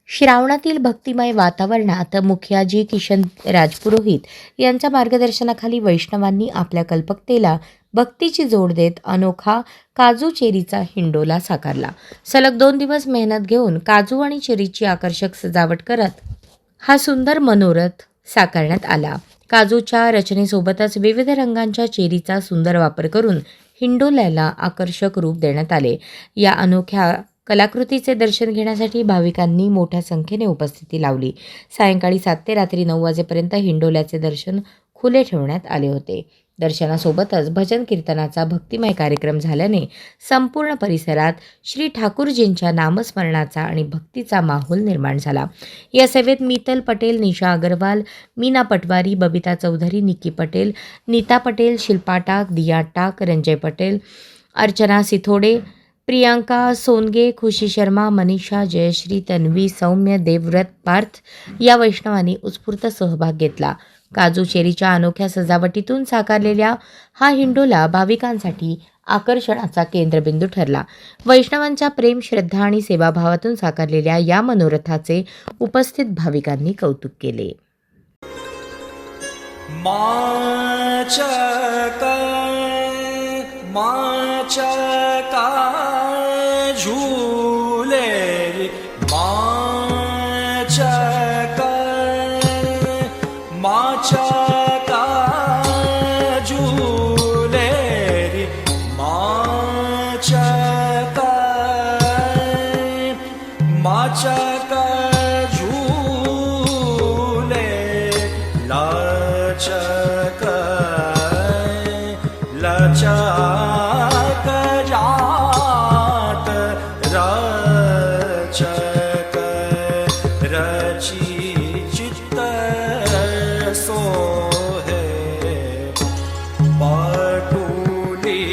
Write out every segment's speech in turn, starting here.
श्रावणातील भक्तिमय वातावरणात मुखियाजी किशन राजपुरोहित यांच्या मार्गदर्शनाखाली वैष्णवांनी आपल्या कल्पकतेला भक्तीची जोड देत अनोखा काजू चेरीचा हिंडोला साकारला। सलग 2 दिवस मेहनत घेऊन काजू आणि चेरीची आकर्षक सजावट करत हा सुंदर मनोरथ साकारण्यात आला। काजूच्या रचनेसोबतच विविध रंगांच्या चेरीचा सुंदर वापर करून हिंडोल्याला आकर्षक रूप देण्यात आले। या अनोख्या कलाकृतीचे दर्शन घेण्यासाठी भाविकांनी मोठ्या संख्येने उपस्थिती लावली। सायंकाळी 7 ते रात्री 9 वाजेपर्यंत हिंडोल्याचे दर्शन खुले ठेवण्यात आले होते। दर्शनासोबतच भजन कीर्तनाचा भक्तिमय कार्यक्रम झाल्याने संपूर्ण परिसरात श्री ठाकूरजींच्या नामस्मरणाचा आणि भक्तीचा माहोल निर्माण झाला। या सेवेत मित्तल पटेल, निशा अग्रवाल, मीना पटवारी, बबिता चौधरी, निकी पटेल, नीता पटेल, शिल्पा टाक, दिया टाक, रंजय पटेल, अर्चना सिथोडे, प्रियांका सोनगे, खुशी शर्मा, मनीषा, जयश्री, तन्वी, सौम्य, देवव्रत, पार्थ या वैष्णवांनी उत्स्फूर्त सहभाग घेतला। काजू चेरीच्या अनोख्या सजावटीतून साकारलेल्या हा हिंडोला भाविकांसाठी आकर्षणाचा केंद्रबिंदू ठरला। वैष्णवांच्या प्रेम, श्रद्धा आणि सेवाभावातून साकारलेल्या या मनोरथाचे उपस्थित भाविकांनी कौतुक केले। झूले माचका झूले माचका झूले लचक लचक जात रचक रची चित्त सोहे पटुली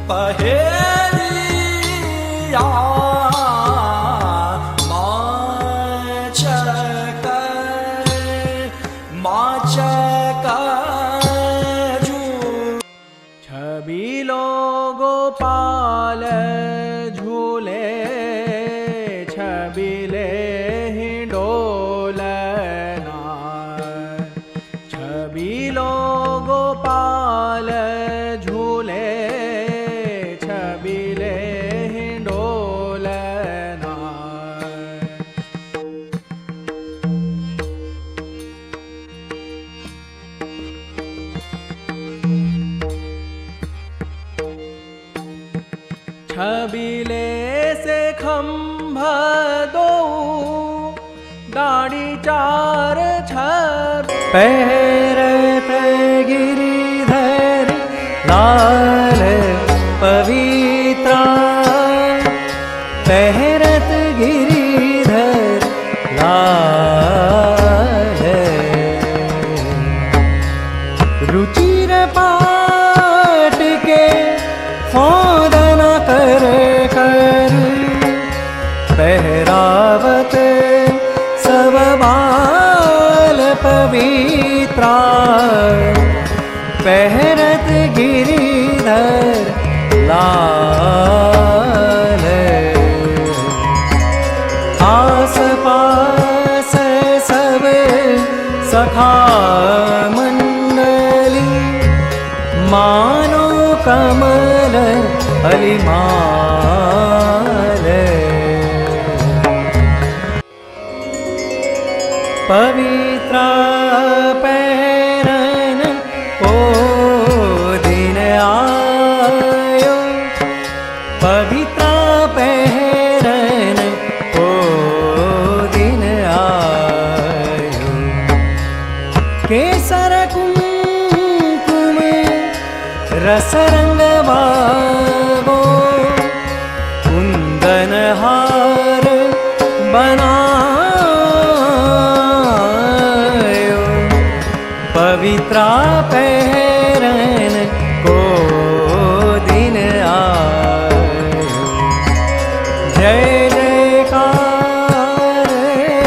पहेलिया माचक छबिलो गोपाल झूले छबिले हिंडोलना छबिलो गोपाल झूले छबिले हिंडोलना छबिले से खंभ दो दाढ़ी 4 छब पैर पे गिरिधर लाल पवित्रा पहरत गिरिधर लाल रुचिर पाट के फोदना कर कर पहरावत सब बाल पवित्रा पहरत गिरिधर लाल आस पास सब सखा मंडली मानो कमल अलिमाल पवित्रा पैरन ओ दिन आयो पवित्रा पैरन ओ दिन आयो केसर कुमकुम रस रंग वागो कुंदन हार बनायो पवित्रा पैरन को दिन आयो जय जयकार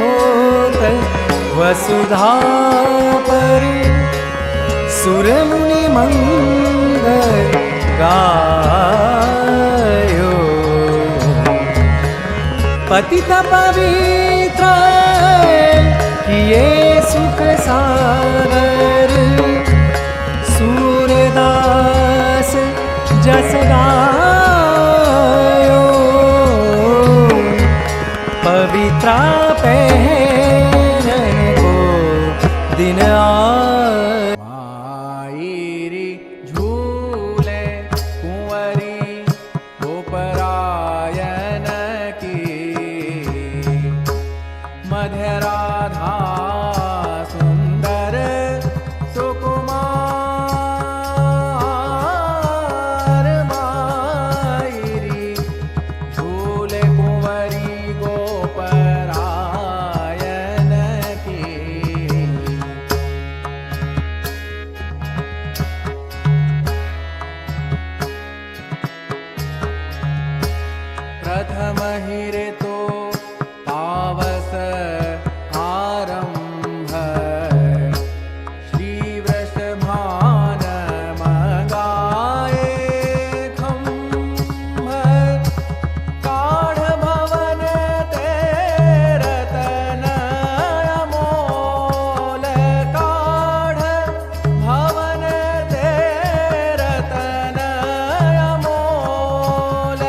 होत वसुधा पर सुर मुनि मंगल गायो पतित पवित्र किए सुख सागर सूरदास जस गायो पवित्रा पहनन को दिन मायरी झूले कुंवरी गोपरायन की मध्य राधा सुंदर सुकुमार मायरी झूले कुंवरी गोपरायन की प्रथम हिरे तो पावस आरंभ श्री वृषभान मगाए खंभ काढ़ भवन तेरतन अमोल काढ़ भवन तेरतन अमोल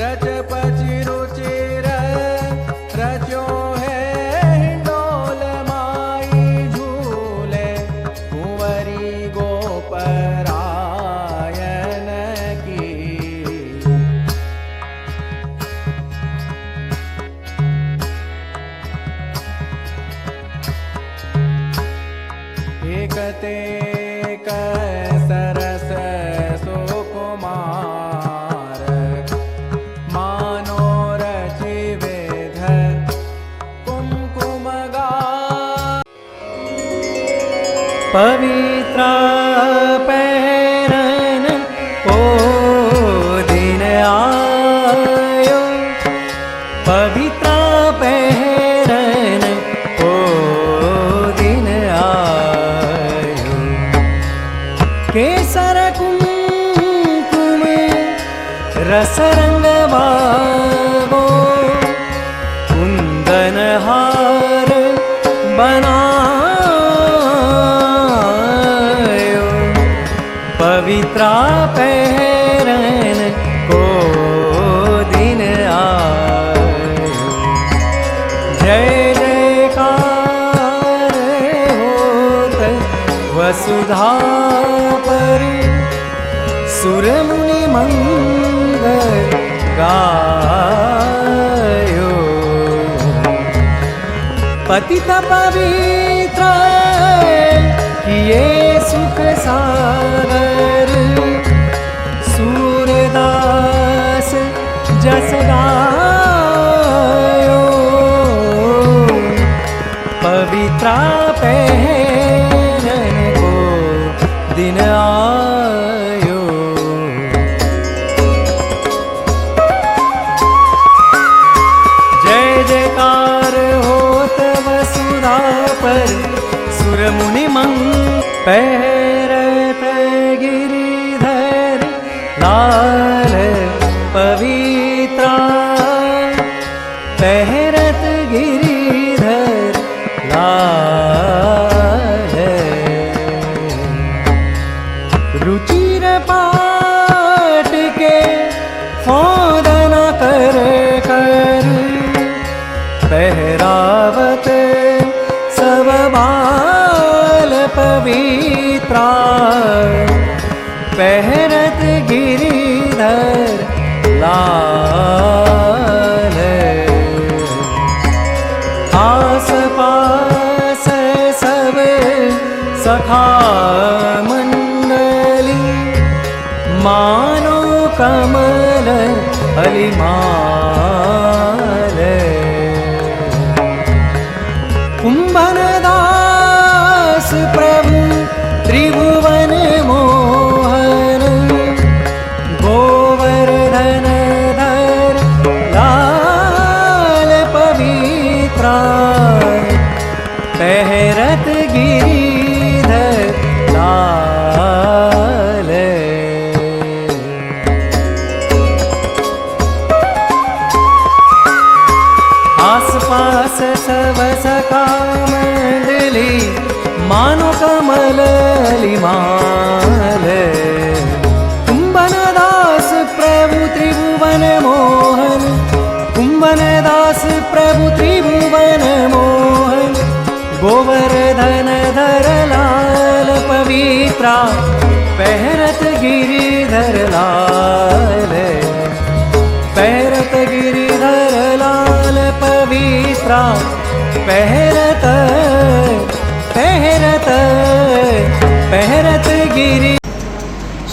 रच पचि रुचिर रचो है हिंडोल माई झूले कुंवरी गोपरायन की एकते सरस सुकुमार मानो रचि वेद कुमकुम गा पवित्रा पैरन ओ दिन आयो पवित्रा पैरन ओ दिन आयो केसर कुमकुम रस रंग बागो कुंदन हार बनायो पवित्रा पहरन को दिन आयो जय जयकार होत वसुधा पर सुर मुनि मंगल गायो पतित पवित्र किए सुख सागर सूरदास जस गायो पवित्रा पहनन को दिन आयो जय जयकार होत वसुधा पर सुर मुनि मंग पहरत गिरिधर लाल पवित्रा पहरत गिरिधर लाल रुचिर पाट के फोदन कर कर पहरावत सब बाल पवित्रा पहरत गिरिधर लाल आस पास सब सखा मंडली मानो कमल अलिमाल कुंभन दास प्रभु त्रिभुवन मोहन गोवर्धन धर लाल पवित्रा पहरत गिरिधर लाल आसपास सब सखा मंडली मानो कमलली माल कुंभनदास प्रभु त्रिभुवन मोहन कुंभनदास प्रभु त्रिभुवन मोहन गोवर्धन धर लाल पवित्रा पहरत गिरिधर लाल पहरत गिरिधर लाल पवित्रा पहरत पहरत पहरत गिरि।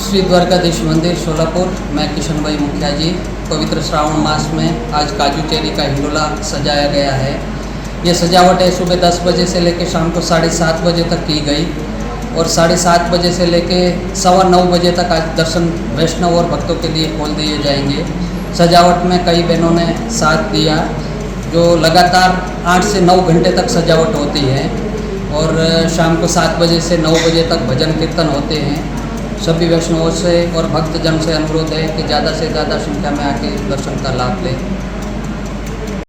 श्री द्वारकाधीश मंदिर सोलापुर। मैं किशन भाई मुखिया जी। पवित्र श्रावण मास में आज काजू चेरी का हिंडोला सजाया गया है। ये सजावट है सुबह 10 बजे से लेकर शाम को 7:30 बजे तक की गई और 7:30 बजे से लेकर 9:15 बजे तक आज दर्शन वैष्णव और भक्तों के लिए खोल दिए जाएंगे। सजावट में कई बहनों ने साथ दिया, जो लगातार 8 से 9 घंटे तक सजावट होती है और शाम को 7 बजे से 9 बजे तक भजन कीर्तन होते हैं। सभी वैष्णवों से और भक्तजन से अनुरोध है कि ज़्यादा से ज़्यादा संख्या में आके दर्शन का लाभ लें।